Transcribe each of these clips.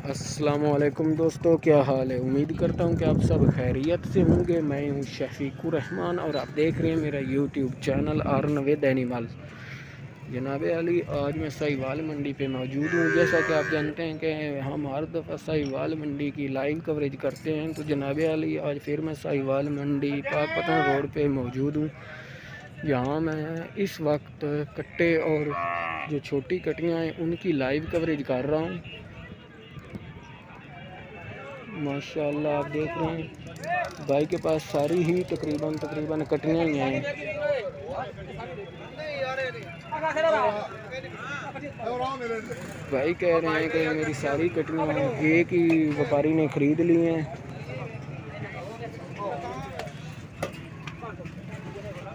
السلام علیکم دوستو، کیا حال ہے؟ امید کرتا ہوں کہ آپ سب خیریت سے ہوں گے۔ میں ہوں شفیق الرحمان اور آپ دیکھ رہے ہیں میرا یوٹیوب چینل آرن ود اینیمل۔ جناب علی، آج میں ساہیوال منڈی پہ موجود ہوں۔ جیسا کہ آپ جانتے ہیں کہ ہم ہر دفعہ ساہیوال منڈی کی لائیو کوریج کرتے ہیں، تو جناب علی آج پھر میں ساہیوال منڈی پاک پتن روڈ پہ موجود ہوں، جہاں میں اس وقت کٹے اور جو چھوٹی کٹیاں ہیں ان کی لائیو کوریج کر رہا ہوں۔ ماشاءاللہ آپ دیکھ رہے ہیں بھائی کے پاس ساری ہی تقریباً کٹیاں ہی ہیں۔ بھائی کہہ رہے ہیں کہ میری ساری کٹیاں ایک ہی وپاری نے خرید لی ہیں۔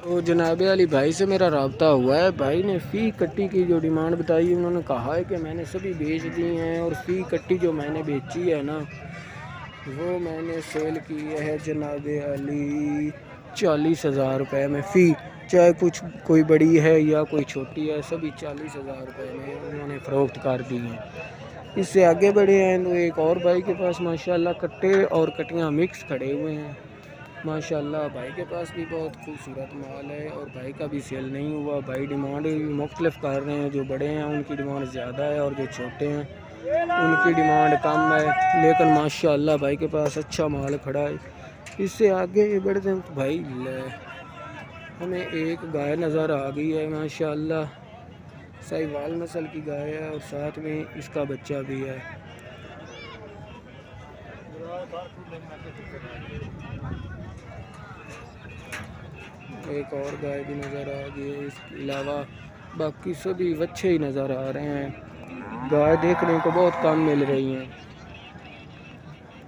تو جناب علی بھائی سے میرا رابطہ ہوا ہے، بھائی نے فی کٹی کی جو ڈیمانڈ بتائی، انہوں نے کہا ہے کہ میں نے سبھی بیچ دی ہیں، اور فی کٹی جو میں نے بیچی ہے نا وہ میں نے سیل کی ہے جناب علی 40,000 روپے میں فی، چاہے کوئی بڑی ہے یا کوئی چھوٹی ہے، سبھی 40,000 روپے میں انہوں نے فروخت کر دی ہیں۔ اس سے آگے بڑھے ہیں تو ایک اور بھائی کے پاس ماشاءاللہ کٹے اور کٹیاں مکس کھڑے ہوئے ہیں۔ ماشاءاللہ بھائی کے پاس بھی بہت خوبصورت مال ہے اور بھائی کا بھی سیل نہیں ہوا۔ بھائی ڈیمانڈ مختلف کر رہے ہیں، جو بڑے ہیں ان کی ڈیمانڈ زیادہ ہے اور جو چھوٹے ہیں ان کی ڈیمانڈ کم ہے، لیکن ماشاءاللہ بھائی کے پاس اچھا مال کھڑا ہے۔ اس سے آگے بڑھتے ہیں تو بھائی ہمیں ایک گائے نظر آ گئی ہے، ماشاءاللہ ساہیوال نسل کی گائے ہے اور ساتھ میں اس کا بچہ بھی ہے۔ ایک اور گائے بھی نظر آ گئی ہے، اس کے علاوہ باقی سبھی بچے ہی نظر آ رہے ہیں۔ گائے دیکھنے کو بہت کم مل رہی ہیں،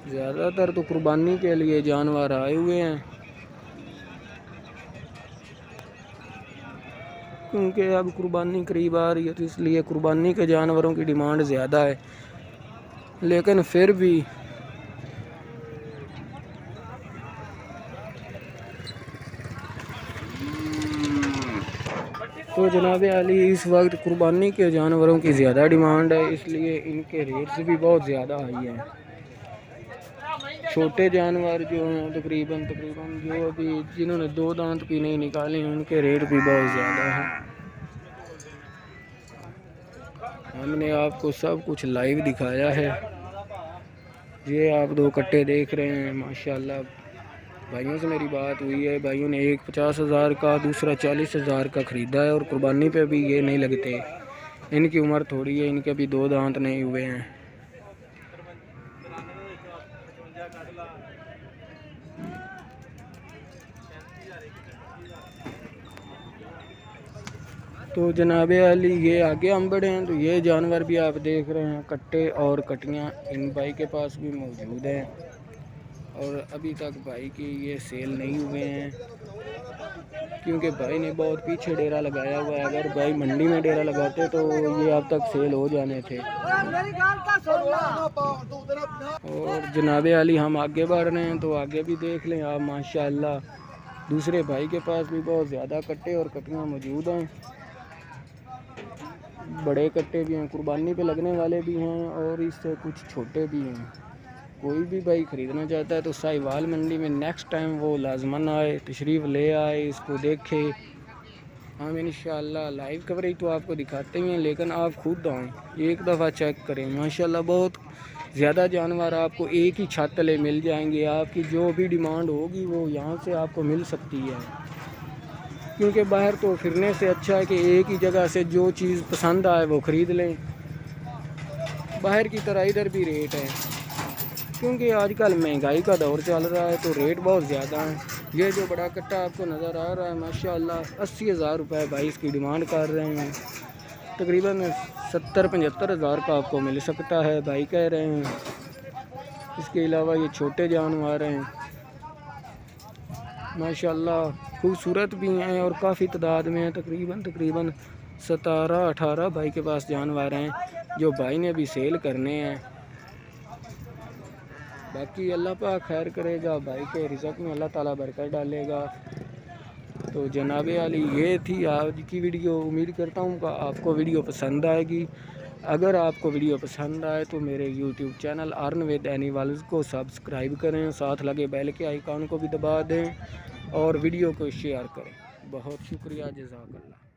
زیادہ تر تو قربانی کے لیے جانور آئے ہوئے ہیں، کیونکہ اب قربانی قریب آ رہی ہے تو اس لیے قربانی کے جانوروں کی ڈیمانڈ زیادہ ہے، لیکن پھر بھی تو جناب علی اس وقت قربانی کے جانوروں کی زیادہ ڈیمانڈ ہے، اس لیے ان کے ریٹس بھی بہت زیادہ ہائی ہیں۔ چھوٹے جانور جو ہیں تقریباً جو ابھی جنہوں نے 2 دانت بھی نہیں نکالے ہیں ان کے ریٹ بھی بہت زیادہ ہیں۔ ہم نے آپ کو سب کچھ لائیو دکھایا ہے۔ یہ آپ 2 کٹے دیکھ رہے ہیں، ماشاءاللہ بھائیوں سے میری بات ہوئی ہے، بھائیوں نے ایک 50,000 کا دوسرا 40,000 کا خریدا ہے، اور قربانی پہ بھی یہ نہیں لگتے، ان کی عمر تھوڑی ہے، ان کے بھی 2 دانت نہیں ہوئے ہیں۔ تو جناب علی یہ آگے ہم بڑھے ہیں تو یہ جانور بھی آپ دیکھ رہے ہیں، کٹے اور کٹیاں ان بھائی کے پاس بھی موجود ہیں، اور ابھی تک بھائی کی یہ سیل نہیں ہوئے ہیں، کیونکہ بھائی نے بہت پیچھے ڈیرا لگایا ہوا ہے۔ اگر بھائی منڈی میں ڈیرا لگاتے تو یہ اب تک سیل ہو جانے تھے۔ اور جناب علی ہم آگے بڑھ رہے ہیں تو آگے بھی دیکھ لیں آپ، ماشاءاللہ دوسرے بھائی کے پاس بھی بہت زیادہ کٹے اور کٹیاں موجود ہیں، بڑے کٹے بھی ہیں، قربانی پہ لگنے والے بھی ہیں، اور اس سے کچھ چھوٹے بھی ہیں۔ کوئی بھی بھائی خریدنا چاہتا ہے تو ساہیوال منڈی میں نیکسٹ ٹائم وہ لازماً آئے، تشریف لے آئے، اس کو دیکھے۔ ہم انشاءاللہ لائیو کوریج تو آپ کو دکھاتے ہی ہیں، لیکن آپ خود آئیں، ایک دفعہ چیک کریں، ماشاءاللہ بہت زیادہ جانور آپ کو ایک ہی چھت تلے مل جائیں گے۔ آپ کی جو بھی ڈیمانڈ ہوگی وہ یہاں سے آپ کو مل سکتی ہے، کیونکہ باہر تو پھرنے سے اچھا ہے کہ ایک ہی جگہ سے جو چیز پسند آئے وہ خرید لیں۔ باہر کی طرح ادھر بھی ریٹ ہے، کیونکہ آج کل مہنگائی کا دور چل رہا ہے تو ریٹ بہت زیادہ ہیں۔ یہ جو بڑا کٹا آپ کو نظر آ رہا ہے ماشاءاللہ 80,000 روپے بھائی اس کی ڈیمانڈ کر رہے ہیں، تقریباً 70-75,000 کا آپ کو مل سکتا ہے بھائی کہہ رہے ہیں۔ اس کے علاوہ یہ چھوٹے جانور ہیں، ماشاءاللہ خوبصورت بھی ہیں اور کافی تعداد میں ہیں، تقریباً 17-18 بھائی کے پاس جانور ہیں جو بھائی نے بھی سیل کرنے ہیں۔ باقی اللہ پاک خیر کرے گا، بھائی کے رزق میں اللہ تعالیٰ برکت ڈالے گا۔ تو جناب علی یہ تھی آج کی ویڈیو، امید کرتا ہوں کہ آپ کو ویڈیو پسند آئے گی۔ اگر آپ کو ویڈیو پسند آئے تو میرے YouTube channel earn with animals کو سبسکرائب کریں، ساتھ لگے بیل کے آئیکن کو بھی دبا دیں اور ویڈیو کو شیئر کریں۔ بہت شکریہ، جزاک اللہ۔